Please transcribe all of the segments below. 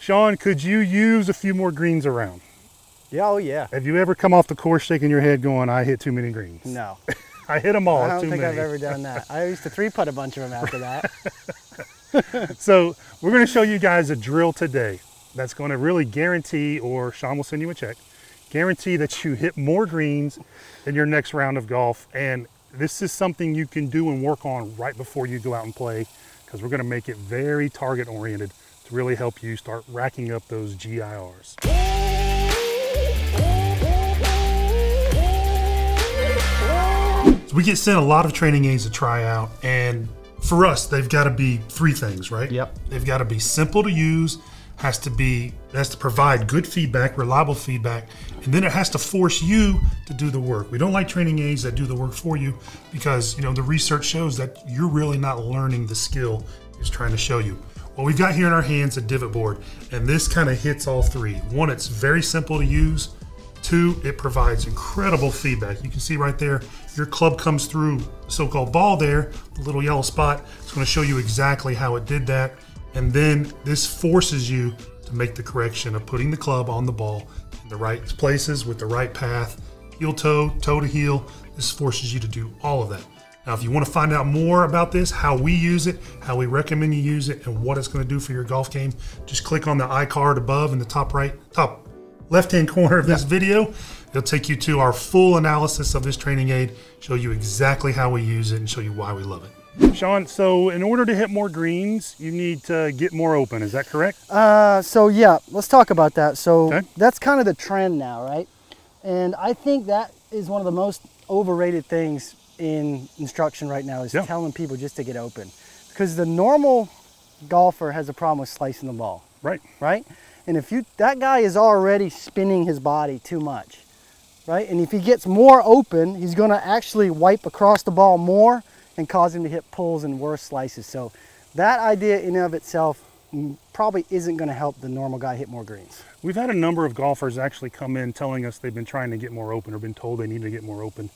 Sean, could you use a few more greens around? Yeah, oh yeah. Have you ever come off the course shaking your head going, I hit too many greens? No. I hit them all. I don't too think many. I've ever done that. I used to 3-putt a bunch of them after that. So we're going to show you guys a drill today that's going to really guarantee, or Sean will send you a check, guarantee that you hit more greens in your next round of golf. And this is something you can do and work on right before you go out and play, because we're going to make it very target oriented to really help you start racking up those GIRs. So we get sent a lot of training aids to try out, and for us, they've got to be 3 things, right? Yep. They've got to be simple to use, has to provide good feedback, reliable feedback, and then it has to force you to do the work. We don't like training aids that do the work for you, because the research shows that you're really not learning the skill it's trying to show you. Well, we've got here in our hands a divot board, and this kind of hits all 3. 1, it's very simple to use. 2, it provides incredible feedback. You can see right there, your club comes through the so-called ball there, the little yellow spot. It's going to show you exactly how it did that. And then this forces you to make the correction of putting the club on the ball in the right places with the right path, heel toe, toe to heel. This forces you to do all of that. Now, if you want to find out more about this, how we use it, how we recommend you use it, and what it's going to do for your golf game, just click on the iCard above in the top left-hand corner of this video. It'll take you to our full analysis of this training aid, show you exactly how we use it, and show you why we love it. Sean, so in order to hit more greens, you need to get more open, is that correct? So yeah, let's talk about that. So okay. That's kind of the trend now, right? And I think that is one of the most overrated things in instruction right now, is telling people just to get open. Because the normal golfer has a problem with slicing the ball. Right. Right? And if that guy is already spinning his body too much, right? And if he gets more open, he's going to actually wipe across the ball more and cause him to hit pulls and worse slices. So that idea in and of itself probably isn't going to help the normal guy hit more greens. We've had a number of golfers actually come in telling us they've been trying to get more open or been told they need to get more open.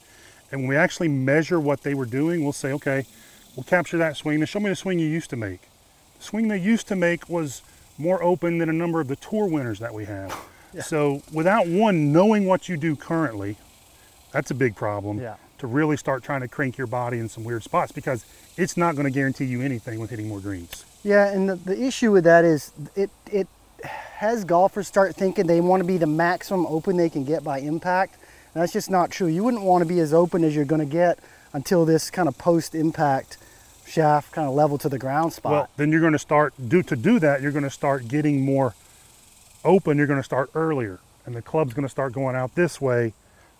And when we actually measure what they were doing, we'll say, okay, we'll capture that swing. Now show me the swing you used to make. The swing they used to make was more open than a number of the tour winners that we have. Yeah. So without one knowing what you do currently, that's a big problem. Yeah. To really start trying to crank your body in some weird spots, because it's not going to guarantee you anything with hitting more greens. Yeah, and the issue with that is it has golfers start thinking they want to be the maximum open they can get by impact. And that's just not true. You wouldn't want to be as open as you're going to get until this kind of post-impact shaft kind of level to the ground spot. Well, then you're going to start, to do that, you're going to start getting more open. You're going to start earlier, and the club's going to start going out this way,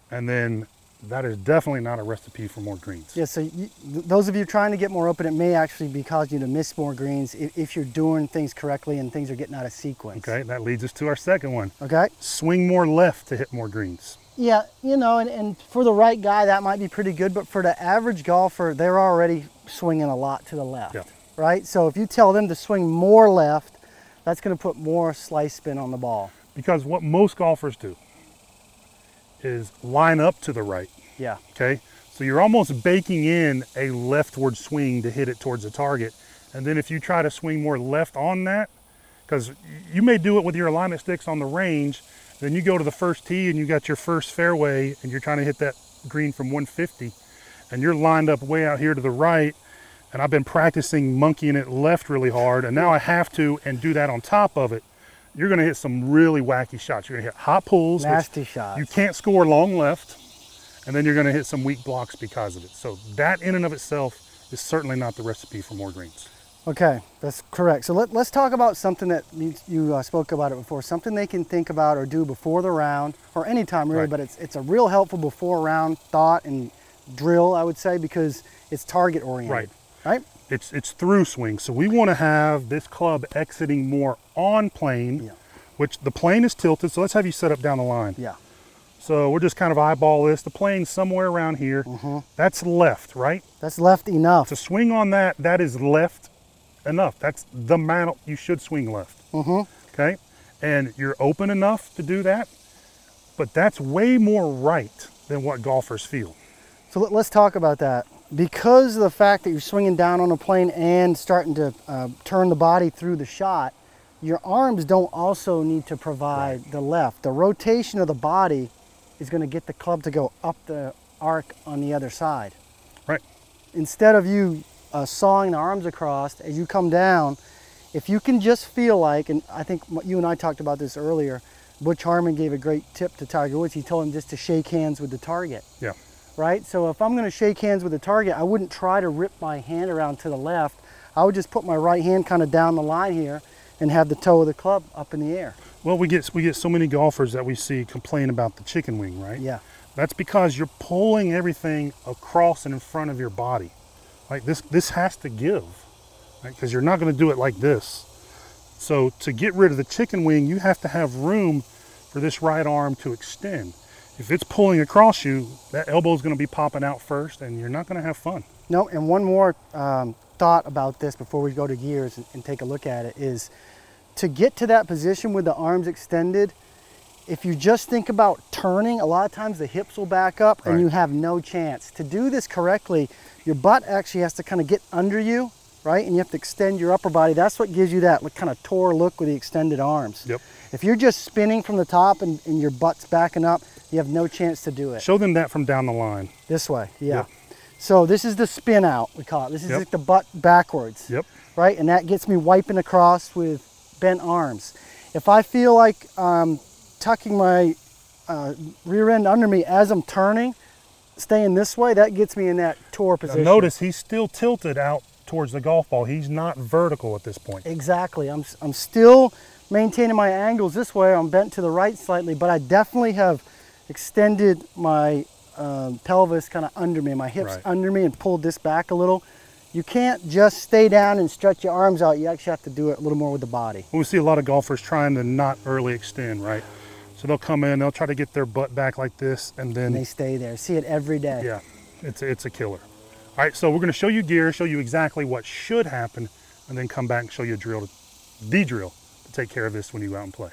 and then that is definitely not a recipe for more greens. Yeah, so those of you trying to get more open, it may actually cause you to miss more greens if you're doing things correctly and things are getting out of sequence. Okay, that leads us to our second one. Okay. Swing more left to hit more greens. Yeah, and for the right guy, that might be pretty good, but for the average golfer, they're already swinging a lot to the left, right? So if you tell them to swing more left, that's going to put more slice spin on the ball. Because what most golfers do is line up to the right. Yeah. Okay, so you're almost baking in a leftward swing to hit it towards the target. And then if you try to swing more left on that, because you may do it with your alignment sticks on the range, then you go to the first tee and you got your first fairway and you're trying to hit that green from 150 and you're lined up way out here to the right, and I've been practicing monkeying it left really hard, and now I have to and do that on top of it. You're going to hit some really wacky shots. You're going to hit hot pulls. Nasty shots. You can't score long left, and then you're going to hit some weak blocks because of it. So that in and of itself is certainly not the recipe for more greens. Okay, that's correct. So let's talk about something that you spoke about it before, something they can think about or do before the round, or anytime really, but it's a real helpful before round thought and drill, I would say, because it's target oriented, right? It's through swing. So we want to have this club exiting more on plane, which the plane is tilted. So let's have you set up down the line. Yeah. So we're just kind of eyeball this. The plane's somewhere around here. That's left, right? That's left enough. To swing on that, that is left enough. That's the amount you should swing left. Okay? And you're open enough to do that, but that's way more right than what golfers feel. So let's talk about that. Because of the fact that you're swinging down on a plane and starting to turn the body through the shot, your arms don't also need to provide the left. The rotation of the body is going to get the club to go up the arc on the other side. Right. Instead of you sawing the arms across, as you come down, if you can just feel like, and I think you and I talked about this earlier, Butch Harmon gave a great tip to Tiger Woods. He told him just to shake hands with the target. Yeah. Right? So if I'm going to shake hands with the target, I wouldn't try to rip my hand around to the left. I would just put my right hand kind of down the line here and have the toe of the club up in the air. Well, we get so many golfers that we see complain about the chicken wing, right? Yeah. That's because you're pulling everything across and in front of your body. Like this has to give, right? Because you're not going to do it like this. So to get rid of the chicken wing, you have to have room for this right arm to extend. If it's pulling across you, that elbow is going to be popping out first, and you're not going to have fun. No, and one more thought about this before we go to gears and take a look at it is to get to that position with the arms extended. If you just think about turning, a lot of times the hips will back up and you have no chance. To do this correctly, your butt actually has to kind of get under you, right? And you have to extend your upper body. That's what gives you that kind of tour look with the extended arms. Yep. If you're just spinning from the top and your butt's backing up, you have no chance to do it. Show them that from down the line. This way, yeah. Yep. So this is the spin out, we call it. This is like the butt backwards. Yep. Right, and that gets me wiping across with bent arms. If I feel like tucking my rear end under me as I'm turning, staying this way, that gets me in that tour position. Now notice he's still tilted out towards the golf ball. He's not vertical at this point. Exactly. I'm still maintaining my angles this way. I'm bent to the right slightly, but I definitely have extended my pelvis kind of under me, my hips under me, and pulled this back a little. You can't just stay down and stretch your arms out. You actually have to do it a little more with the body. We see a lot of golfers trying to not early extend, right? So they'll come in, they'll try to get their butt back like this, and then they stay there. See it every day. Yeah, it's a killer. All right, so we're going to show you gear, show you exactly what should happen, and then come back and show you the drill to take care of this when you go out and play.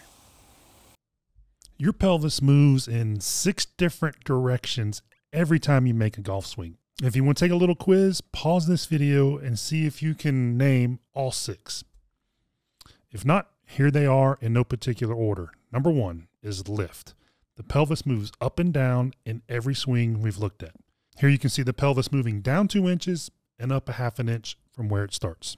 Your pelvis moves in 6 different directions every time you make a golf swing. If you want to take a little quiz, pause this video and see if you can name all 6. If not, here they are in no particular order. Number 1 is lift. The pelvis moves up and down in every swing we've looked at. Here you can see the pelvis moving down 2 inches and up 1/2 inch from where it starts.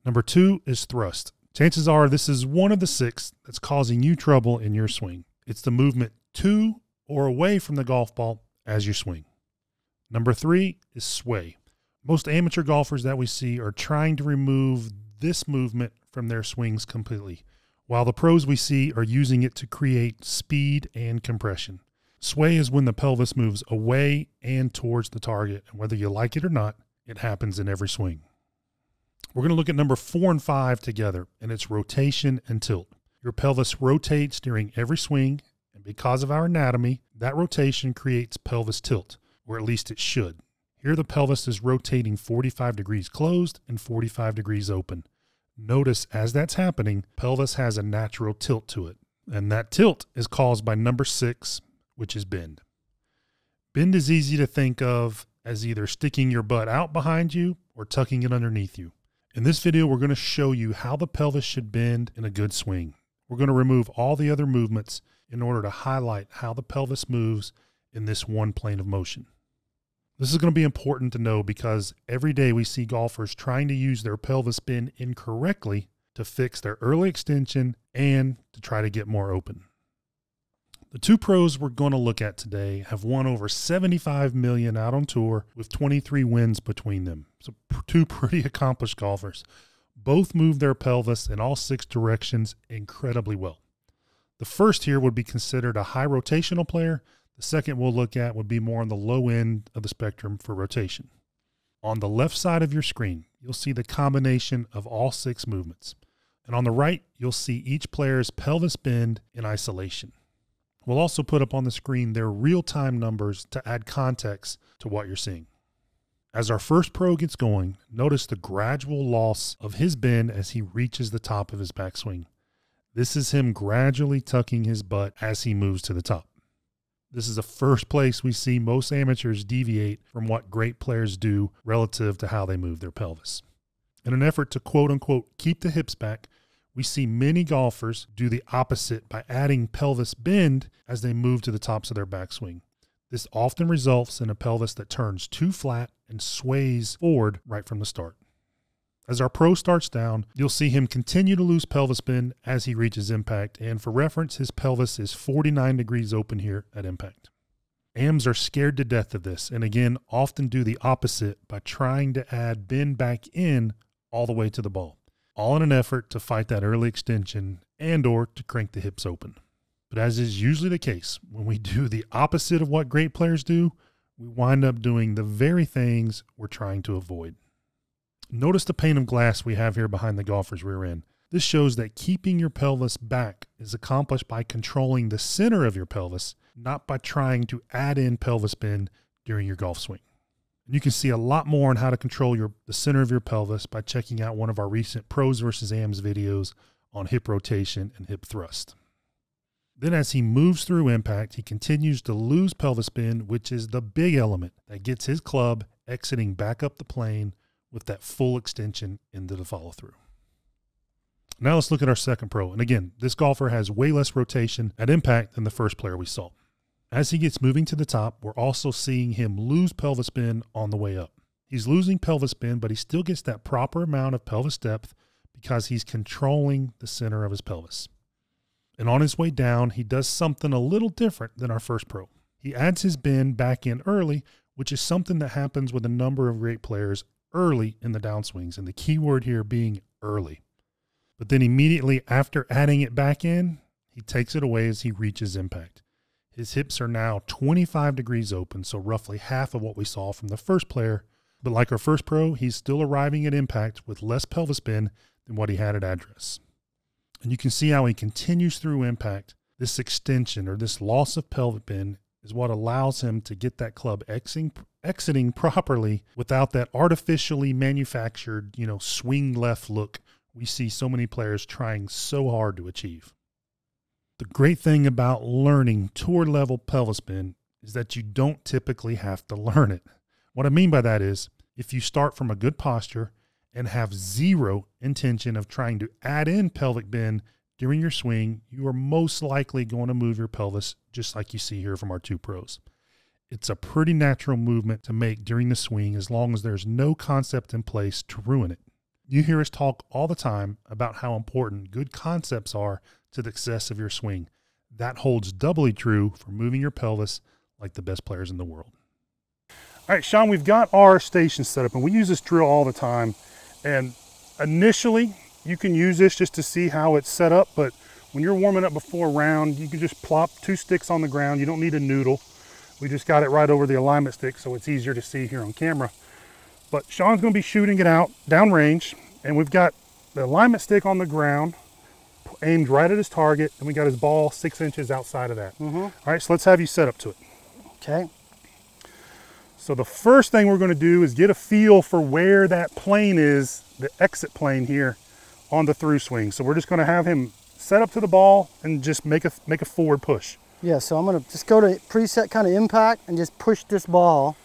Number 2 is thrust. Chances are this is one of the 6 that's causing you trouble in your swing. It's the movement to or away from the golf ball as you swing. Number 3 is sway. Most amateur golfers that we see are trying to remove this movement from their swings completely, while the pros we see are using it to create speed and compression. Sway is when the pelvis moves away and towards the target, and whether you like it or not, it happens in every swing. We're going to look at number 4 and 5 together, and it's rotation and tilt. Your pelvis rotates during every swing, and because of our anatomy, that rotation creates pelvis tilt, or at least it should. Here the pelvis is rotating 45 degrees closed and 45 degrees open. Notice as that's happening, pelvis has a natural tilt to it, and that tilt is caused by number 6, which is bend. Bend is easy to think of as either sticking your butt out behind you or tucking it underneath you. In this video, we're going to show you how the pelvis should bend in a good swing. We're going to remove all the other movements in order to highlight how the pelvis moves in this one plane of motion. This is going to be important to know because every day we see golfers trying to use their pelvis bend incorrectly to fix their early extension and to try to get more open. The 2 pros we're going to look at today have won over $75 million out on tour with 23 wins between them. So 2 pretty accomplished golfers. Both move their pelvis in all 6 directions incredibly well. The first here would be considered a high rotational player. The second we'll look at would be more on the low end of the spectrum for rotation. On the left side of your screen, you'll see the combination of all 6 movements. And on the right, you'll see each player's pelvis bend in isolation. We'll also put up on the screen their real-time numbers to add context to what you're seeing. As our first pro gets going, notice the gradual loss of his bend as he reaches the top of his backswing. This is him gradually tucking his butt as he moves to the top. This is the first place we see most amateurs deviate from what great players do relative to how they move their pelvis. In an effort to quote-unquote keep the hips back, We see many golfers do the opposite by adding pelvis bend as they move to the tops of their backswing. This often results in a pelvis that turns too flat and sways forward right from the start. As our pro starts down, you'll see him continue to lose pelvis bend as he reaches impact, and for reference, his pelvis is 49 degrees open here at impact. AMs are scared to death of this, and again, often do the opposite by trying to add bend back in all the way to the ball, all in an effort to fight that early extension and or to crank the hips open. But as is usually the case, when we do the opposite of what great players do, we wind up doing the very things we're trying to avoid. Notice the pane of glass we have here behind the golfer's rear end. This shows that keeping your pelvis back is accomplished by controlling the center of your pelvis, not by trying to add in pelvis bend during your golf swing. And you can see a lot more on how to control the center of your pelvis by checking out one of our recent pros versus AMs videos on hip rotation and hip thrust. Then as he moves through impact, he continues to lose pelvis bend, which is the big element that gets his club exiting back up the plane with that full extension into the follow through. Now let's look at our second pro. And again, this golfer has way less rotation at impact than the first player we saw. As he gets moving to the top, we're also seeing him lose pelvis bend on the way up. He's losing pelvis bend, but he still gets that proper amount of pelvis depth because he's controlling the center of his pelvis. And on his way down, he does something a little different than our first pro. He adds his bend back in early, which is something that happens with a number of great players early in the downswings, and the key word here being early. But then immediately after adding it back in, he takes it away as he reaches impact. His hips are now 25 degrees open, so roughly half of what we saw from the first player. But like our first pro, he's still arriving at impact with less pelvis bend than what he had at address. And you can see how he continues through impact. This extension or this loss of pelvic bend is what allows him to get that club exiting properly without that artificially manufactured, swing left look we see so many players trying so hard to achieve. The great thing about learning tour level pelvis bend is that you don't typically have to learn it. What I mean by that is if you start from a good posture and have zero intention of trying to add in pelvic bend during your swing, you are most likely going to move your pelvis just like you see here from our two pros. It's a pretty natural movement to make during the swing as long as there's no concept in place to ruin it. You hear us talk all the time about how important good concepts are to the success of your swing. That holds doubly true for moving your pelvis like the best players in the world. All right, Sean, we've got our station set up and we use this drill all the time. And initially, you can use this just to see how it's set up, but when you're warming up before a round, you can just plop 2 sticks on the ground. You don't need a noodle. We just got it right over the alignment stick, so it's easier to see here on camera. But Sean's gonna be shooting it out downrange, and we've got the alignment stick on the ground, aimed right at his target, and we got his ball 6 inches outside of that. All right, so let's have you set up to it. Okay. So the first thing we're gonna do is get a feel for where that plane is, the exit plane here on the through swing. So we're just gonna have him set up to the ball and just make a forward push. Yeah, so I'm gonna just go to preset kind of impact and just push this ball.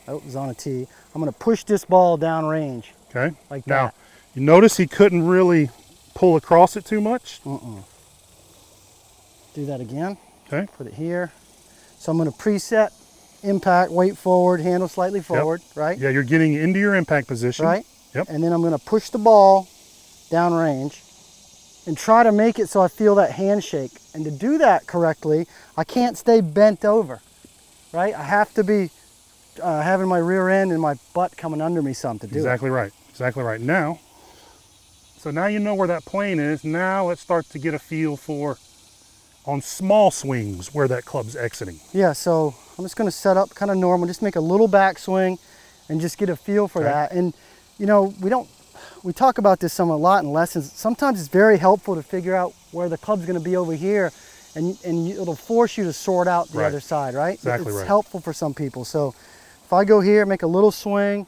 Oh, it was on a tee. I'm gonna push this ball down range. Okay. Like now, that. You notice he couldn't really pull across it too much. Do that again. Okay. Put it here. So I'm gonna preset impact, weight forward, handle slightly forward, right? Yeah, you're getting into your impact position. Right. Yep. And then I'm gonna push the ball down range and try to make it so I feel that handshake. And to do that correctly, I can't stay bent over, right? I have to be having my rear end and my butt coming under me some to do Exactly it. right. Exactly right. Now, so now you know where that plane is. Now let's start to get a feel for, on small swings, where that club's exiting. Yeah, so I'm just gonna set up kind of normal, just make a little backswing and just get a feel for that. And you know, we talk about this a lot in lessons. Sometimes it's very helpful to figure out where the club's gonna be over here, and it'll force you to sort out the other side, right? Exactly It's helpful for some people. So if I go here, make a little swing,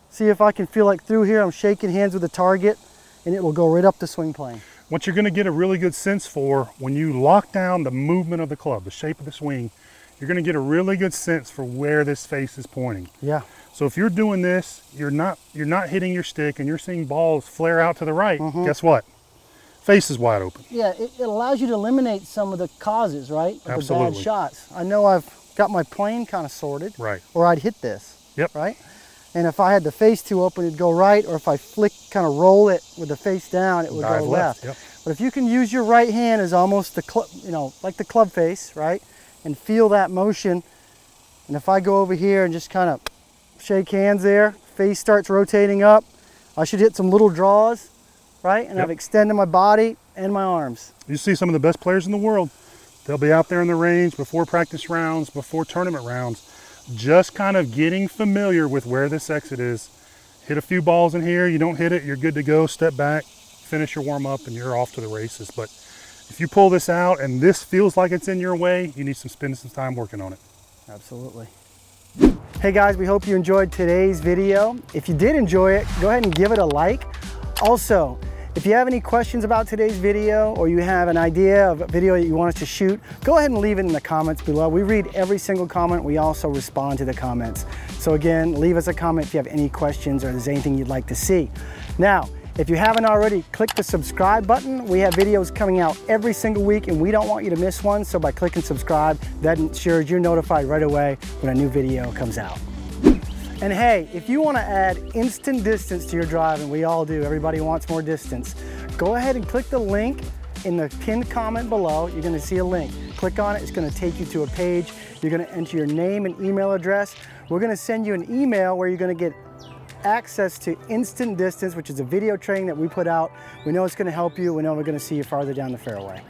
see if I can feel like through here I'm shaking hands with the target, and it will go right up the swing plane. What you're gonna get a really good sense for when you lock down the movement of the club, the shape of the swing, you're gonna get a really good sense for where this face is pointing. Yeah. So if you're doing this, you're not hitting your stick and you're seeing balls flare out to the right, guess what? face is wide open. Yeah, it allows you to eliminate some of the causes, right? Of Absolutely. the bad shots. I know I've got my plane kind of sorted. Right. Or I'd hit this. Yep. Right? And if I had the face too open, it'd go right, or if I kind of roll it with the face down, it would go left. Yep. But if you can use your right hand as almost the like the club face, right? And feel that motion. And if I go over here and just kind of shake hands there, face starts rotating up, I should hit some little draws, right? And I've extended my body and my arms. You see some of the best players in the world. They'll be out there in the range before practice rounds, before tournament rounds, just kind of getting familiar with where this exit is. Hit a few balls in here, you don't hit it, you're good to go, step back, finish your warm up, and you're off to the races. But if you pull this out and this feels like it's in your way, you need to spend some time working on it. Absolutely. Hey guys, we hope you enjoyed today's video. If you did enjoy it, go ahead and give it a like. Also, if you have any questions about today's video, or you have an idea of a video that you want us to shoot, go ahead and leave it in the comments below. We read every single comment. We also respond to the comments. So again, leave us a comment if you have any questions or there's anything you'd like to see. Now, if you haven't already, click the subscribe button. We have videos coming out every single week and we don't want you to miss one. So by clicking subscribe, that ensures you're notified right away when a new video comes out. And hey, if you want to add instant distance to your drive, and we all do, everybody wants more distance, go ahead and click the link in the pinned comment below. You're going to see a link. Click on it, it's going to take you to a page. You're going to enter your name and email address. We're going to send you an email where you're going to get access to instant distance, which is a video training that we put out. We know it's going to help you. We know we're going to see you farther down the fairway.